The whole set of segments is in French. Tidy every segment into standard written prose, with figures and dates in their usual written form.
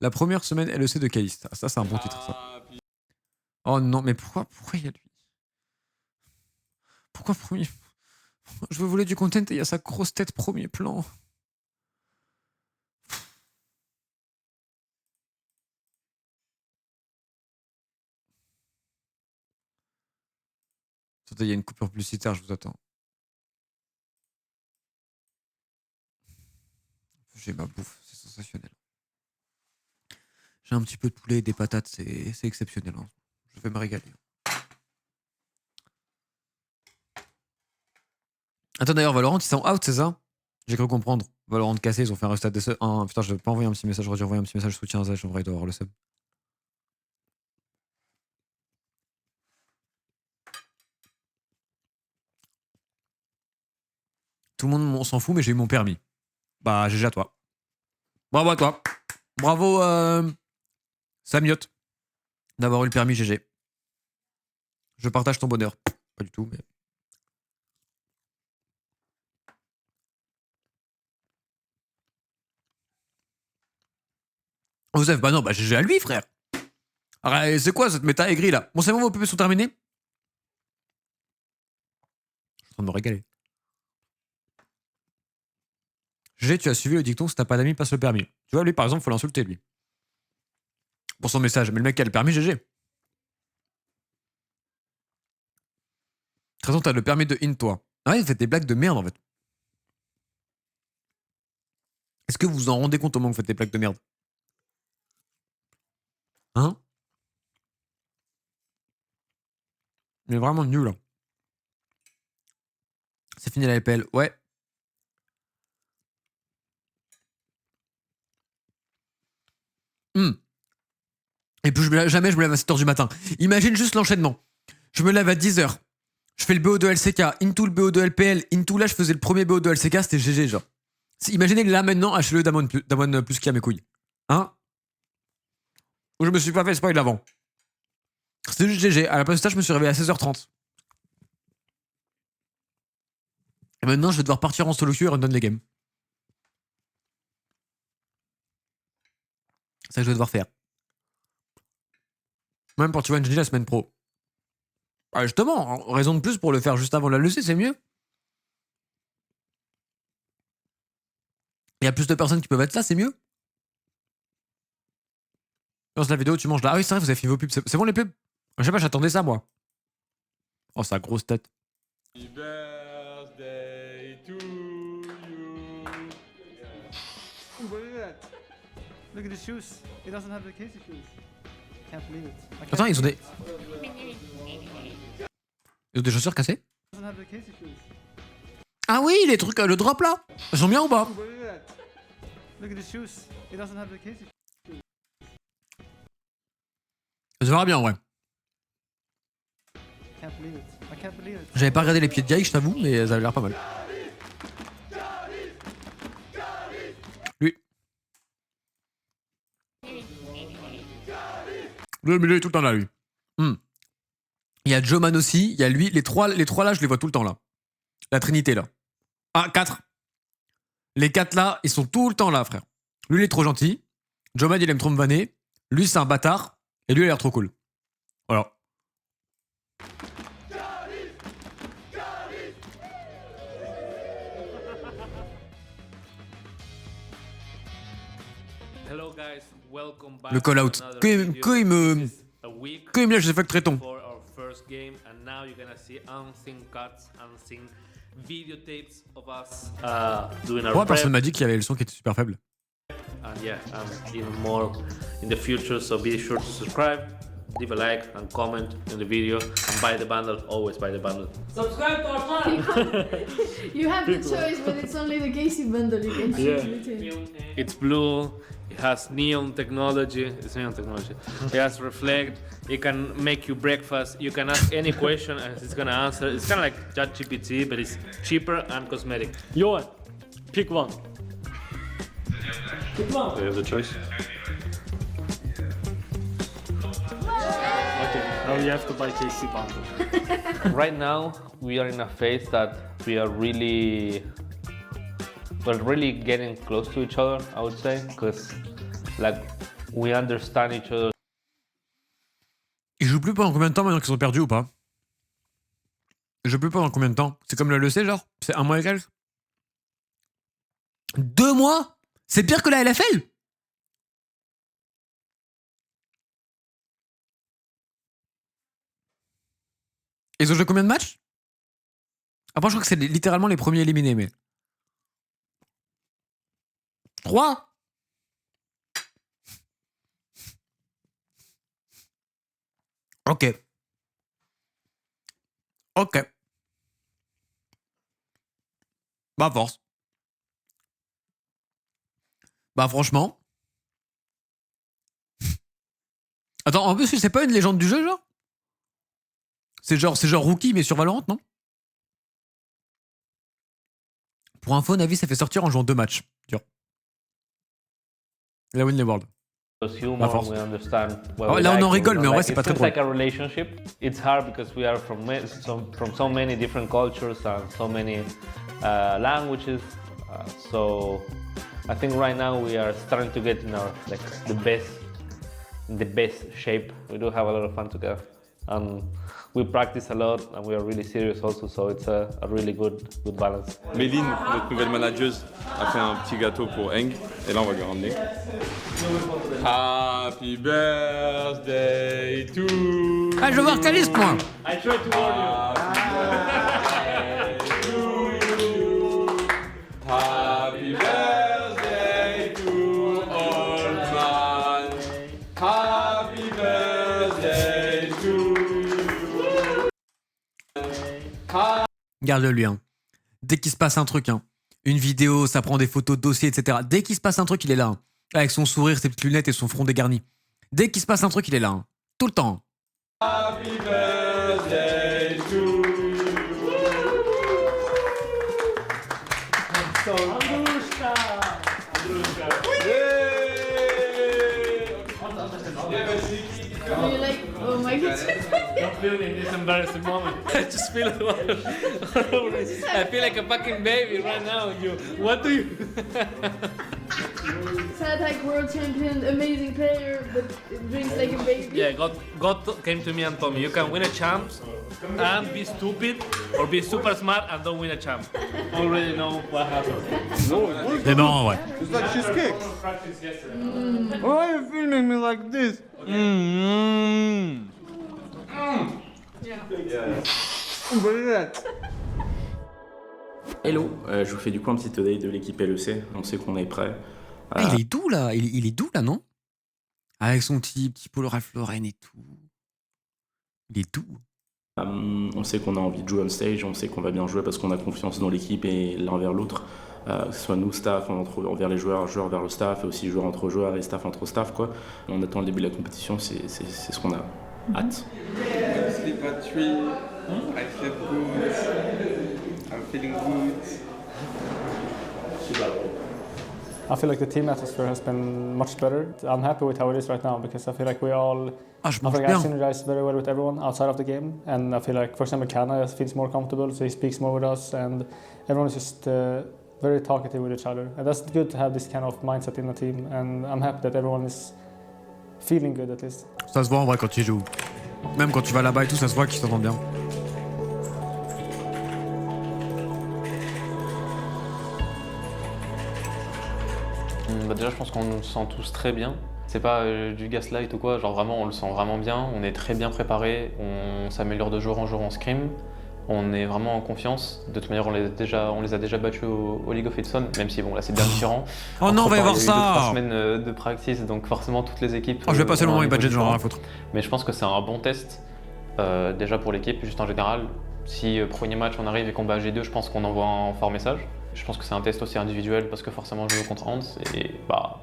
La première semaine LEC de Caliste. Ça, c'est un bon titre, ça. Oh non, mais pourquoi il y a lui? Pourquoi premier? Je voulais du content et il y a sa grosse tête premier plan. Attendez, il y a une coupure publicitaire, je vous attends. J'ai ma bouffe, c'est sensationnel. J'ai un petit peu de poulet et des patates, c'est exceptionnel. Hein. Je vais me régaler. Attends, d'ailleurs, Valorant, ils sont out, c'est ça? J'ai cru comprendre. Valorant cassé, ils ont fait un restart des 1. Putain, je vais pas envoyer un petit message, j'aurais dû envoyer un petit message soutien à Zach, en vrai, il doit avoir le sub. Tout le monde on s'en fout, mais j'ai eu mon permis. Bah, GG à toi. Bravo à toi. Bravo, Samiote, d'avoir eu le permis GG. Je partage ton bonheur. Pas du tout, mais... Joseph, bah non, bah GG à lui, frère. Arrête, c'est quoi cette méta aigrie là? Bon, c'est bon, vos pubs sont terminés? Je suis en train de me régaler. GG, tu as suivi le dicton, si t'as pas d'amis, passe le permis. Tu vois, lui, par exemple, faut l'insulter, lui. Pour son message. Mais le mec qui a le permis, GG. De toute façon, t'as le permis de in, toi. Ah ouais, vous faites des blagues de merde, en fait. Est-ce que vous vous en rendez compte au moment que vous faites des blagues de merde? Hein? Mais vraiment nul. Hein. C'est fini la LPL. Ouais. Et puis jamais je me lève à 7h du matin. Imagine juste l'enchaînement. Je me lève à 10h. Je fais le BO2 LCK, into le BO2 LPL, into là je faisais le premier BO2 LCK, c'était GG genre. Imaginez là maintenant HLE Damon plus qui a mes couilles. Hein? Ou je me suis pas fait spoil avant. C'était juste GG. À la place de ça, je me suis réveillé à 16h30. Et maintenant, je vais devoir partir en solo queue et run les games. C'est ça que je vais devoir faire. Même pour T1 GG la semaine pro. Ah, justement, raison de plus pour le faire juste avant la LEC, c'est mieux. Il y a plus de personnes qui peuvent être là, c'est mieux. Lance la vidéo, tu manges là. Ah oui, c'est vrai, vous avez fait vos pubs. C'est bon les pubs? Je sais pas, j'attendais ça moi. Oh, sa grosse tête. Happy birthday to you. What is that? Look at the shoes. It doesn't have the Casey shoes. Can't believe it. Attends, ils ont des. Ils ont des chaussures cassées? Doesn't have the Casey shoes. Ah oui, les trucs, le drop là. Ils sont bien ou pas? What is that? Look at the shoes. It doesn't have the Casey shoes. Ça verra bien, ouais. Can't believe it. I can't believe it. J'avais pas regardé les pieds de Gaï, je t'avoue, mais ça avait l'air pas mal. Lui. Le milieu est tout le temps là, lui. Il y a Joman aussi, il y a lui. Les trois là, je les vois tout le temps là. La Trinité là. Ah, 4. Les 4 là, ils sont tout le temps là, frère. Lui, il est trop gentil. Joman, il aime trop me vanner. Lui, c'est un bâtard. Et lui, il a l'air trop cool. Voilà. Le call out. Quand il me lâche, j'ai fait le traiton. Pourquoi personne m'a dit qu'il y avait le son qui était super faible? And yeah, even more in the future, so be sure to subscribe, leave a like and comment in the video, and buy the bundle. Always buy the bundle. Subscribe to our channel. You have the choice, but it's only the Casey bundle you can choose between. It's blue. It has neon technology. It's neon technology. It has reflect. It can make you breakfast. You can ask any question and it's gonna answer. It's kind of like ChatGPT, but it's cheaper and cosmetic. Johan, pick one. Do you have the choice? Okay, now you have to buy KC bundle. Right now, we are in a phase that we're really getting close to each other, I would say, because like We understand each other. Ils jouent plus pendant combien de temps maintenant qu'ils sont perdus ou pas? Ils jouent plus pendant combien de temps? C'est comme le LEC, genre? C'est 1 mois et quelques? 2 mois? C'est pire que la LFL? Ils ont joué combien de matchs? Après, je crois que c'est littéralement les premiers éliminés, mais. 3? Ok. Ok. Bah, force. Bah, franchement. Attends, en plus, c'est pas une légende du jeu, genre? C'est genre Rookie, mais sur Valorant, non? Pour info, Navi, ça fait sortir en jouant 2 matchs. Tu vois. La Win les World. Humor, force. we understand what Ah, we là, on like, en rigole, what we mais en vrai, like. c'est pas It très feels drôle. like a relationship. It's hard because we are from so many different cultures and so many languages. So I think right now we are starting to get in our like the best shape. We do have a lot of fun together, and we practice a lot, and we are really serious also. So it's a really good balance. Méline, notre nouvelle manageuse, a fait un petit gâteau pour Eng. Et là, on va lui ramener. Happy birthday to you. Ah, je veux voir Caliste, moi! I try to warn you. Happy birthday to old man. Happy birthday to you. Garde-le lui, hein. Dès qu'il se passe un truc, hein. Une vidéo, ça prend des photos de dossiers, etc. Dès qu'il se passe un truc, il est là. Hein. Avec son sourire, ses petites lunettes et son front dégarni. Dès qu'il se passe un truc, il est là. Hein. Tout le temps. Happy birthday to you. Do you like? Oh my god. I'm feeling this embarrassing moment. I just feel I feel like a fucking baby right now. What do you? Sad world champion, amazing player, but drinks like a baby. Yeah, God came to me and told me you can win a champ and be stupid, or be super smart and don't win a champ. Already know what happened. C'est marrant, ouais. It's like cheesecake. Practice yesterday. Why are you filming me like this? What is that? Hello, je vous fais du coup un petit update de l'équipe LEC, on sait qu'on est prêt. Ah, il est doux, là. Il est doux, là, non? Avec son petit polo Ralph Lauren et tout. Il est doux. On sait qu'on a envie de jouer on stage, on sait qu'on va bien jouer parce qu'on a confiance dans l'équipe et l'un vers l'autre. Que ce soit nous, staff, envers les joueurs, joueurs vers le staff, et aussi joueurs entre joueurs et staff entre staff, quoi. On attend le début de la compétition, c'est ce qu'on a hâte. I sleep at 3. I sleep good. I'm feeling good. I feel like the team atmosphere has been much better. I'm happy with how it is right now because I feel like we all Ah, je I mange feel like I bien. synergize very well with everyone outside of the game, and I feel like, for example, Kana feels more comfortable, so he speaks more with us, and everyone is just very talkative with each other. And that's good to have this kind of mindset in the team, and I'm happy that everyone is feeling good at least. Ça se voit en vrai quand il joue. Même quand tu vas là-bas et tout, ça se voit qu'ils s'entendent bien. Bah déjà, je pense qu'on nous sent tous très bien. C'est pas du gaslight ou quoi, genre vraiment, on le sent vraiment bien. On est très bien préparé, on s'améliore de jour en scrim. On est vraiment en confiance. De toute manière, on les a déjà battus au League of Legends, même si bon, là c'est bien différent. Oh non, on va y voir Il y a eu 2-3 ça! semaines de practice, donc forcément toutes les équipes. Oh, je vais passer le ont moment un avec niveau Badget, j'en ai rien à différent. foutre. Mais je pense que c'est un bon test, déjà pour l'équipe, juste en général. Si premier match on arrive et qu'on bat G2, je pense qu'on envoie un fort message. Je pense que c'est un test aussi individuel parce que forcément je joue contre Hans et bah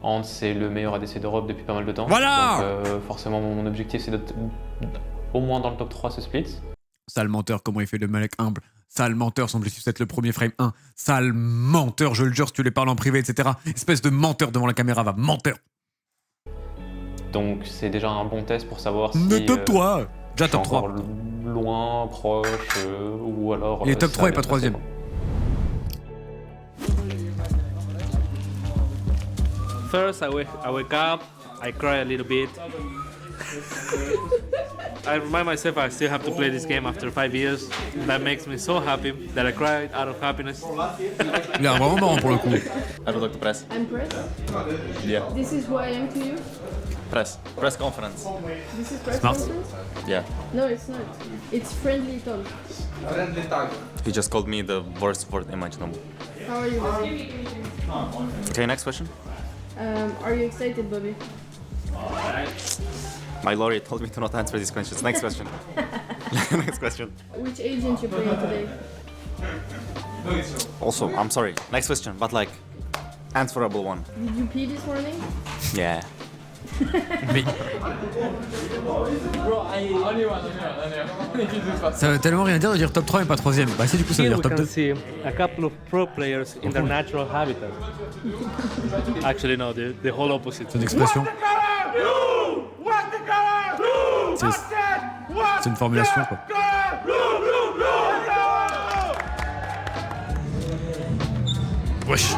Hans c'est le meilleur ADC d'Europe depuis pas mal de temps. Voilà. Donc forcément mon objectif c'est d'être au moins dans le top 3 ce split. Sale menteur, comment il fait le mec humble. Sale menteur, son objectif c'est d'être le premier frame 1. Sale menteur, je le jure, si tu les parles en privé, etc. Espèce de menteur devant la caméra, va, menteur. Donc c'est déjà un bon test pour savoir si Ne top 3 Déjà je suis top 3. encore loin, proche ou alors... Il est top ça 3 et va pas bien se passer, 3ème. quoi. First, I wake up, I cry a little bit. I remind myself I still have to play this game after 5 years. That makes me so happy that I cried out of happiness. Il est vraiment marrant pour le coup. I would like to press. I'm press. Yeah. This is who I am to you. Press. Press conference. This is press Smart. conference. Yeah. No, it's not. It's friendly talk. Friendly tag. He just called me the worst word imaginable. How are you, Bobby? Okay, next question. Are you excited, Bobby? My lawyer told me to not answer these questions. Next question. Next question. Which agent you playing today? Also, I'm sorry. Next question, but like, answerable one. Did you pee this morning? Yeah. Mais... Ça veut tellement rien dire de dire top 3 et pas 3ème. Bah si, du coup ça veut Here dire we top can 2. see a couple of pro players in their natural habitat. Actually, no, the whole opposite. C'est une expression. C'est une formulation quoi. Wesh.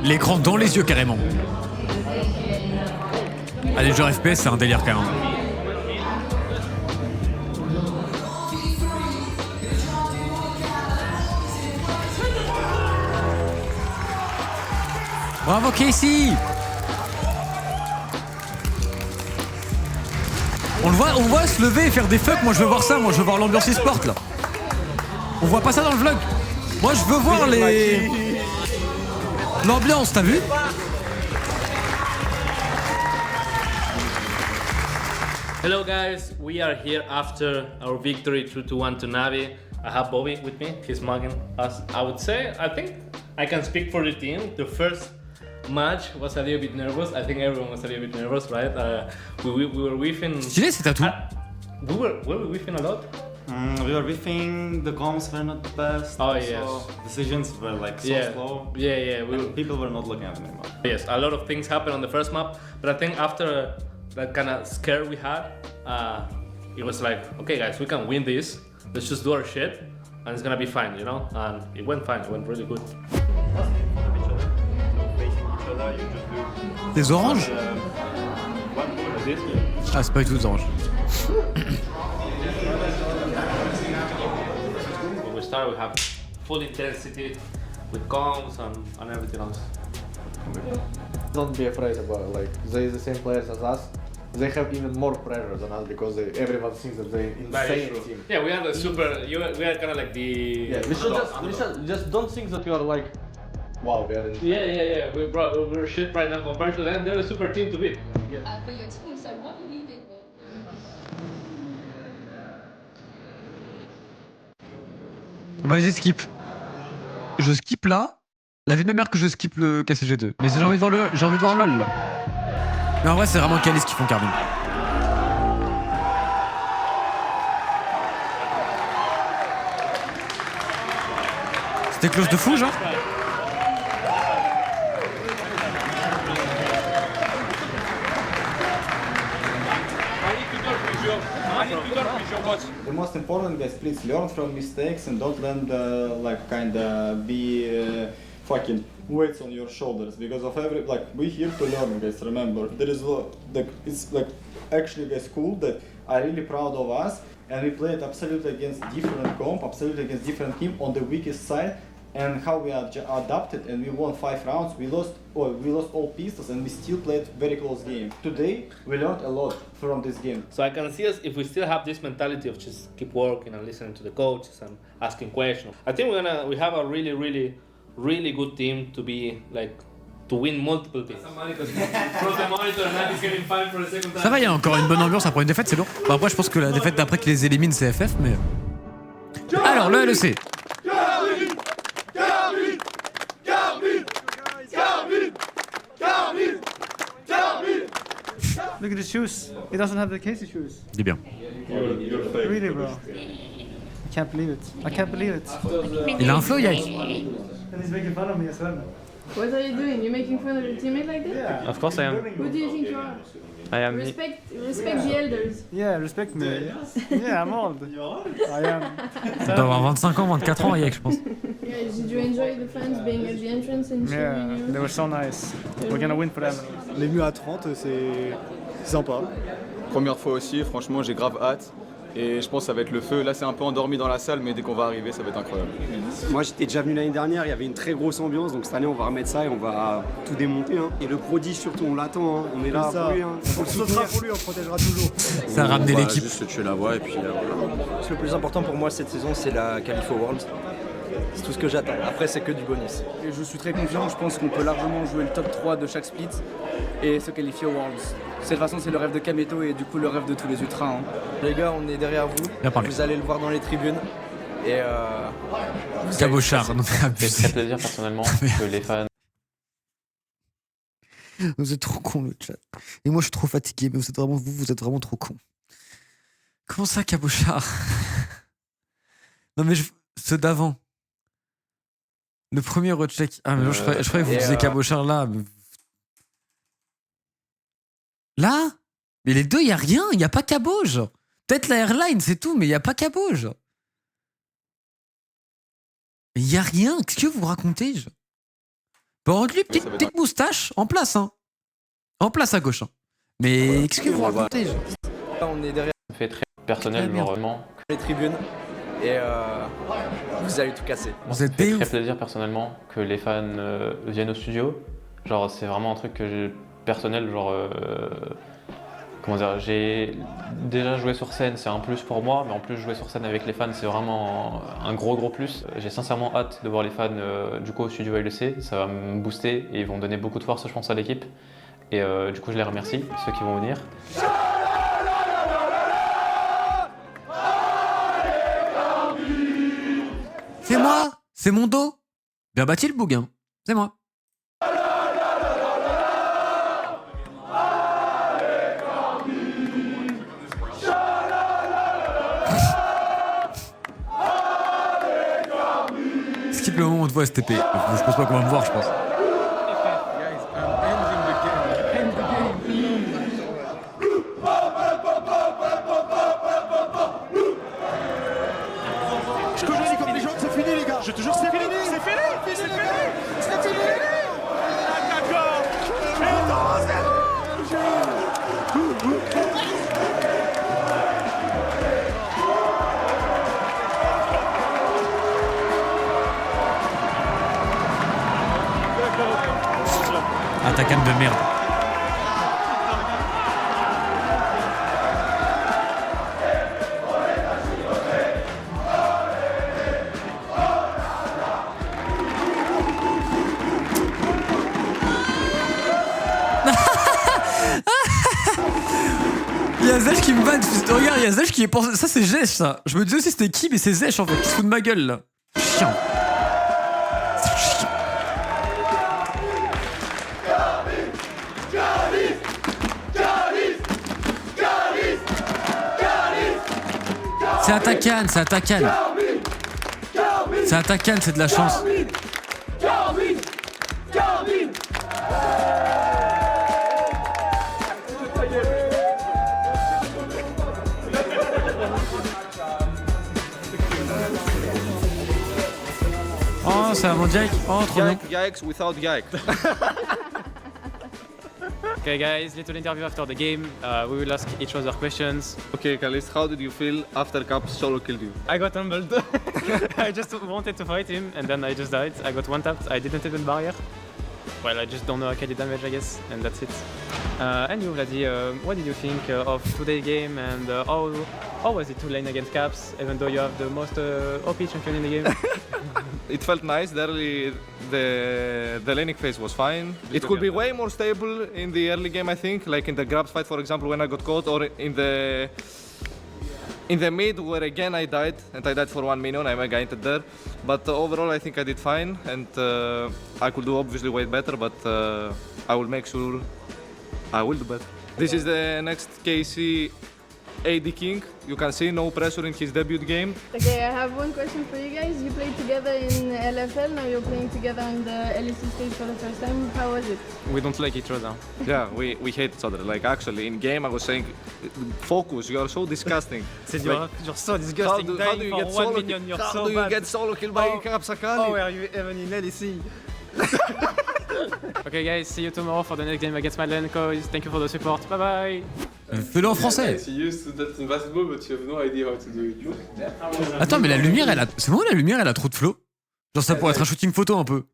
L'écran dans les yeux carrément. Ah, les jeux FPS c'est un délire quand même. Bravo Casey. On le voit se lever et faire des fucks. Moi je veux voir ça, moi je veux voir l'ambiance e-sport là. On voit pas ça dans le vlog. Moi je veux voir l'ambiance, t'as vu? Hello guys, we are here after our victory 2-1 to Navi. I have Bobby with me, he's mugging us. I would say, I think I can speak for the team. The first match was a little bit nervous. I think everyone was a little bit nervous, right? We were whiffing. Stylé cet atout. Were we whiffing a lot? We were whiffing, the comms were not the best. Oh yes. Decisions were like so Yeah. slow. Yeah. People were not looking at them anymore. Yes, a lot of things happened on the first map, but I think after that kind of scare we had, it was like, okay guys, we can win this. Let's just do our shit, and it's gonna be fine, you know? And it went fine, it went really good. Des oranges? Ah c'est pas du tout des oranges. When we start, we have full intensity with comms and everything else. Don't be afraid about it. Like they're the same players as us. They have even more pressure than us because everyone thinks that they're insane team. Yeah, we are the super. We are kind of like the. Yeah, we should just don't think that you are like, wow, we are in. Yeah. We're shit right now compared to them. They're a super team to beat. Yeah. But your team is like, what do you think? Vas-y skip. Je skip là. La vie de ma mère que je skip le KCG2. Mais j'ai envie de voir LOL là. Mais en vrai c'est vraiment Calis qui font Carmine. C'était close de fou genre. The most important, guys, please learn from mistakes and don't let like kinda be fucking weights on your shoulders because of every like we're here to learn, guys. Remember, there is it's like actually guys cool that I'm really proud of us and we played absolutely against different comp, absolutely against different team on the weakest side. And how we adapted and we won 5 rounds. We lost all pistols and we still played very close game. Today we learned a lot from this game. So I can see us if we still have this mentality of just keep working and listening to the coaches and asking questions. I think we have a really good team to be like to win multiple things. Ça va, il y a encore une bonne ambiance après une défaite, c'est lourd. Bon, après je pense que la défaite d'après qui les élimine c'est FF mais. Alors le LEC. Look at the shoes. He doesn't have the Casey shoes. Il est bien. Really, bro. I can't believe it. Il a un flow, Yike. And he's making fun of me as well. What are you doing? You making fun of your teammate like this? Yeah. Of course I am. Who do you think you are? I am. Respect the elders. Yeah, respect me. Yeah, I'm old. I am. Il doit avoir 25 ans, 24 ans, Yek, je pense. Guys, did you enjoy the fans being at the entrance and cheering Yeah, you? they were so nice. We're gonna win for them. Les murs à 30, c'est sympa. Première fois aussi, franchement, j'ai grave hâte. Et je pense que ça va être le feu. Là, c'est un peu endormi dans la salle, mais dès qu'on va arriver, ça va être incroyable. Moi, j'étais déjà venu l'année dernière, il y avait une très grosse ambiance, donc cette année, on va remettre ça et on va tout démonter. Hein. Et le prodige, surtout, on l'attend, hein. On est là pour lui. Hein. On le soutenir pour lui, on protégera toujours. Ça a ramené l'équipe. Juste tuer la voix et puis Le plus important pour moi cette saison, c'est la qualif au Worlds. C'est tout ce que j'attends. Après, c'est que du bonus. Et je suis très confiant, je pense qu'on peut largement jouer le top 3 de chaque split et se qualifier au Worlds. De cette façon, c'est le rêve de Kameto et du coup le rêve de tous les ultras. Hein. Les gars, on est derrière vous. Bien parlé. Vous allez le voir dans les tribunes. Et Cabochard, non mais Ça fait abusé. très plaisir personnellement que les fans. Vous êtes trop cons, le chat. Et moi, je suis trop fatigué, mais vous êtes vraiment trop cons. Comment ça, Cabochard? Non, mais ceux d'avant. Le premier recheck. Ah, mais je croyais que vous disiez Cabochard là. Mais... Là? Mais les deux, il n'y a rien. Il n'y a pas Caboge. Peut-être la airline, c'est tout, mais il n'y a pas Caboge. Il n'y a rien. Qu'est-ce que vous racontez? Bon, lui, petite moustache, en place, hein. En place à gauche. Hein. Mais qu'est-ce que vous racontez? on est derrière Ça fait très personnel, vraiment. les tribunes. Et vous allez tout casser. Vous êtes Ça fait des très ouf. plaisir personnellement que les fans viennent au studio. Genre, c'est vraiment un truc que personnel, genre. Comment dire, j'ai déjà joué sur scène, c'est un plus pour moi, mais en plus jouer sur scène avec les fans, c'est vraiment un gros plus. J'ai sincèrement hâte de voir les fans du coup au studio LEC, ça va me booster et ils vont donner beaucoup de force, je pense, à l'équipe. Et du coup, je les remercie, ceux qui vont venir. C'est moi, c'est mon dos. Bien bâti le bouguin, c'est moi. Skip le moment où on te voit STP. Je pense pas qu'on va me voir, je pense. Je te jure, les compétitions, c'est fini, les gars. Je te jure, c'est fini. C'est fini. C'est fini. C'est fini. D'accord. Ah, ta canne de merde. Il y a Zech qui me vanne. Regarde, il y a Zech qui est pensé. Ça, c'est Zech, ça. Je me disais aussi c'était qui, mais c'est Zech en fait, qui se fout de ma gueule là. Chiant. C'est chiant. C'est à ta canne, c'est à ta canne. C'est à ta canne, c'est de la chance. Oh, c'est à mon Jack. Oh, trop bien. Yikes without yikes. Okay, guys, little interview after the game. We will ask each other questions. Okay, Kalis, how did you feel after Cap solo killed you? I got humbled. I just wanted to fight him and then I just died. I got one tapped. I didn't hit the barrier. Well, I just don't know Akali damage, I guess, and that's it. And you, Vladi, what did you think of today's game and how was it to lane against Caps, even though you have the most OP champion in the game? It felt nice. The laning phase was fine. It could be way more stable in the early game, I think, like in the grabs fight, for example, when I got caught, or in the mid where again I died, and I died for 1 minion, I mega entered there. But overall I think I did fine, and I could do obviously way better, but I will make sure I will do better. This is the next KC AD King. You can see no pressure in his debut game. Okay, I have one question for you guys. You played together in LFL, now you're playing together on the LEC stage for the first time. How was it? We don't like each other. Yeah, we hate each other. Like actually, in game, I was saying, focus. You are so disgusting. You're so disgusting. How do you get solo? How do you get solo killed by Kapsakali? Oh, are you even in LEC? Okay guys, see you tomorrow for the next game against Madeleine Coys. Thank you for the support. Bye bye. Fais-le en français. Yes, you used to that in basketball, but you have no idea how to do it. Attends, mais la lumière, elle a. C'est bon, la lumière, elle a trop de flow. Genre, ça pourrait être un shooting photo un peu. Vous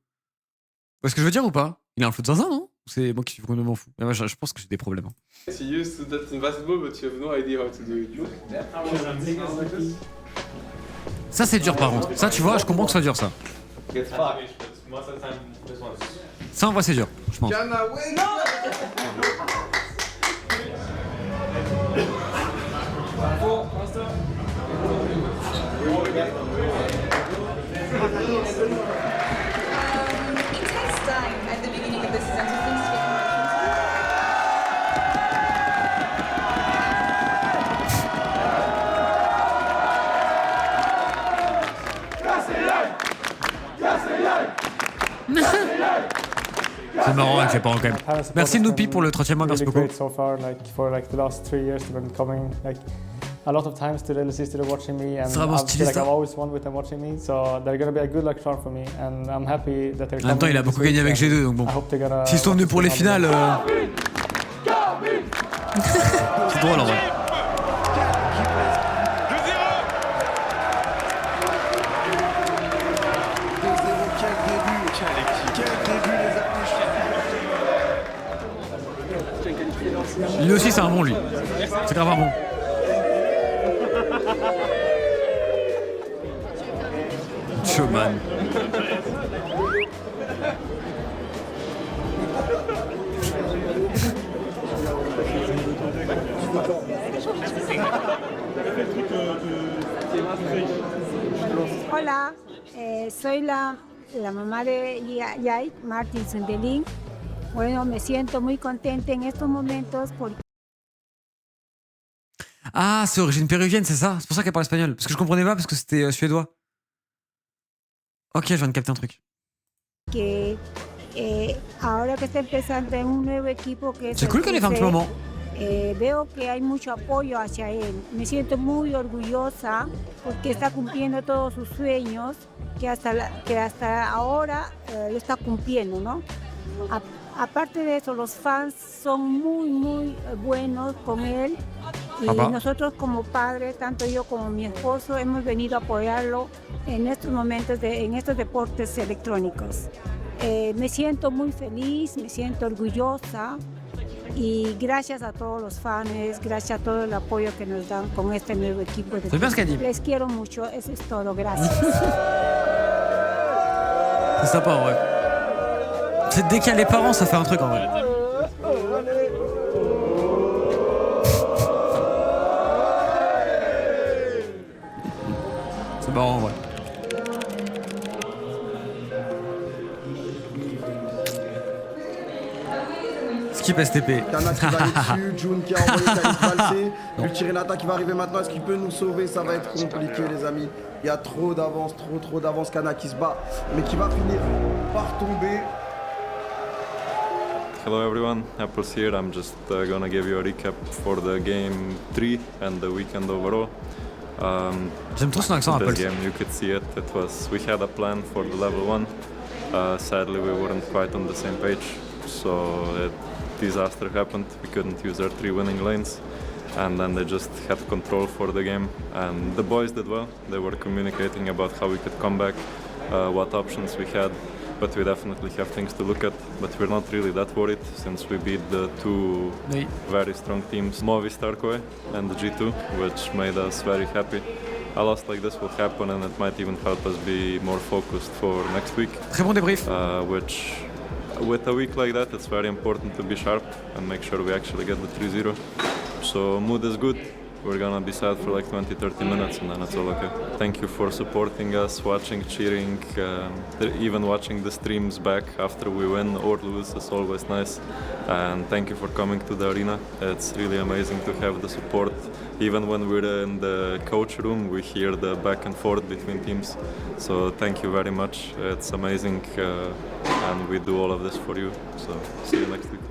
voyez ce que je veux dire ou pas? Il a un flow de zinzin, non? C'est moi qui suis complètement fou. Mais moi, je pense que j'ai des problèmes. Yes, you used to that in basketball, but you have no idea how to do it. Ça, c'est dur par contre. Ça, tu vois, je comprends que ça soit dur ça. Ça, en vrai, c'est dur, je pense. It takes time at the beginning of the season to things get more C'est marrant avec les parents quand même. Merci Noupi pour le 30e mois, merci beaucoup. Great so far, like for like the last 3 years, they've been coming like a lot of times to the LEC, they're watching me, and I feel like I've always won with them watching me, so they're gonna be a good luck charm for me, and I'm happy that they're coming. En même temps, il a beaucoup gagné avec G2, donc bon. S'ils sont venus pour les finales, c'est drôle en vrai. Lui aussi c'est un bon lui. C'est grave un bon. Showman. Hola, soy la mamá de Yai Martinson de Link. Bueno, me siento muy contenta en estos momentos porque... Ah, c'est origine péruvienne, c'est ça? C'est pour ça qu'elle parle espagnol. Parce que je comprenais pas parce que c'était suédois. Ok, je viens de capter un truc. Que ahora que está empezando en un nuevo equipo que es... C'est cool qu'elle ait fait un petit moment. Veo que hay mucho apoyo hacia él. Me siento muy orgullosa porque está cumpliendo todos sus sueños que hasta ahora lo está cumpliendo, ¿no? Aparte de eso, los fans son muy buenos con él y nosotros como padres, tanto yo como mi esposo, hemos venido a apoyarlo en estos momentos, en estos deportes electrónicos. Me siento muy feliz, me siento orgullosa y gracias a todos los fans, gracias a todo el apoyo que nos dan con este nuevo equipo. Les quiero mucho, eso es todo, gracias. C'est sympa en vrai. C'est dès qu'il y a les parents, ça fait un truc en vrai. C'est marrant en vrai. Skip STP. Kana qui va aller dessus, June qui a envoyé Khalid valser, Ultirenata qui va arriver maintenant, est-ce qu'il peut nous sauver? Ça va être compliqué les amis. Il y a trop d'avance, trop d'avance, Kana qui se bat, mais qui va finir par tomber. Hello everyone, Apples here. I'm just gonna give you a recap for the game 3 and the weekend overall. J'aime trop son accent, Apples. Game, you could see it. We had a plan for the level 1. Sadly, we weren't quite on the same page, so a disaster happened. We couldn't use our 3 winning lanes, and then they just had control for the game. And the boys did well. They were communicating about how we could come back, what options we had. But we definitely have things to look at. But we're not really that worried since we beat the 2 very strong teams, Movistar Koe and the G2, which made us very happy. A loss like this will happen and it might even help us be more focused for next week. Très bon débrief. Which, with a week like that, it's very important to be sharp and make sure we actually get the 3-0. So mood is good. we're gonna be sad for like 20-30 minutes, and then it's all okay. Thank you for supporting us, watching, cheering, even watching the streams back after we win or lose is always nice. And thank you for coming to the arena. It's really amazing to have the support. Even when we're in the coach room, we hear the back and forth between teams. So thank you very much. It's amazing, and we do all of this for you. So see you next week.